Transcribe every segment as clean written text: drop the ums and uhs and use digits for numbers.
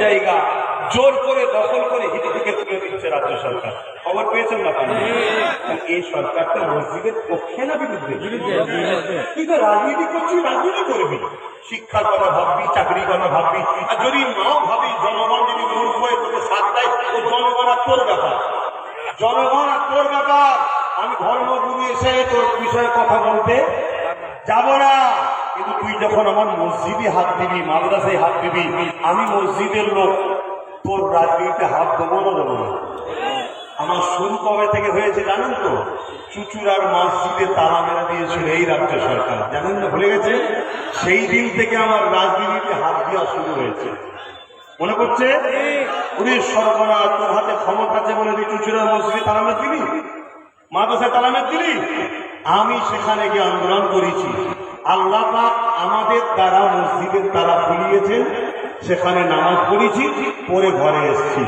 জায়গা জোর করে দখল করে হিট থেকে তুলে দিচ্ছে রাজ্য সরকার। খবর পেয়েছেন না? এই সরকারটা মসজিদের পক্ষে না বিরুদ্ধে? তুই তো রাজনীতি করছিস, রাজনীতি করবি, শিক্ষার কথা ভাববি, চাকরির কথা ভাববি, আর যদি নাও ভাবি জনগণ যদি মূর্খ হয়ে তোকে সাথ দেয়, ও জনগণ আর তোর ব্যাপার, জনগণ আর তোর ব্যাপার। আমি ধর্মগুরু এসে তোর বিষয়ে কথা বলতে যাব না, কিন্তু তুই যখন আমার মসজিদে হাত দিবি, মাদ্রাসায় হাত দিবি, আমি মসজিদের লোক, তোর রাজনীতিতে হাত দেবো না দেবো না। আমার শুরু কবে থেকে হয়েছে জানেন তো? চুচুড়ার মসজিদে তালা মেরে দিয়েছিল এই রাজ্য সরকার, জানেন না? ভুলে গেছে? সেই দিন থেকে আমার রাজনীতিতে হাত দেওয়া শুরু হয়েছে। মনে করছে ওরে সর্বনাশ, তোর হাতে ক্ষমতা আছে বলে তুই চুচুড়ার মসজিদে তালা মেরে দিবি, মাদ্রাসায় তালা মেরে দিবি। আমি সেখানে গিয়ে আন্দোলন করেছি, আল্লাহ পাক আমাদের দ্বারা মসজিদের তালা খুলিয়েছেন, সেখানে নামাজ পড়েছি, পরে ঘরে এসেছি।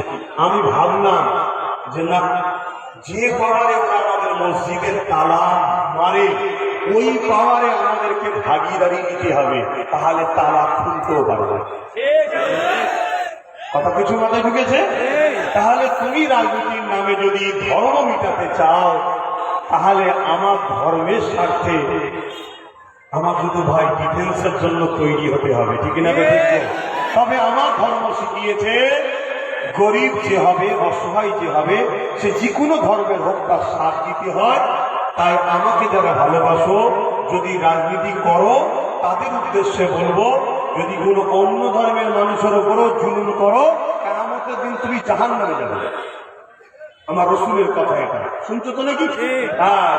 আমি ভাবলাম যে না, যে পাওয়ারে ওরা আমাদের মসজিদের তালা মারে, ওই পাওয়ারে আমাদেরকে ভাগিদারি নিতে হবে, তাহলে তালা খুলতেও পারবে। কথা কিছু মাথায় ঢুকেছে? তাহলে তুমি রাজনীতির নামে যদি ধর্ম মিটাতে চাও, তাহলে আমার ধর্মের স্বার্থে আমার শুধু ভাই ডিফেন্সের জন্য তৈরি হতে হবে, ঠিক না? তবে আমার ধর্ম শিখিয়েছে গরিব যে হবে, অসহায় যে হবে, সে যে কোনো ধর্মের হোক, তার সাথ দিতে হয়। তাই আমাকে যারা ভালোবাসো, যদি রাজনীতি করো, তাদের উদ্দেশ্যে বলবো, যদি কোনো অন্য ধর্মের মানুষের উপরও জুলুম করো, কিয়ামতের দিন তুমি জাহান্নামে যাবে। আমার রসুলের কথা এটা, শুনছো তো নাকি? হ্যাঁ।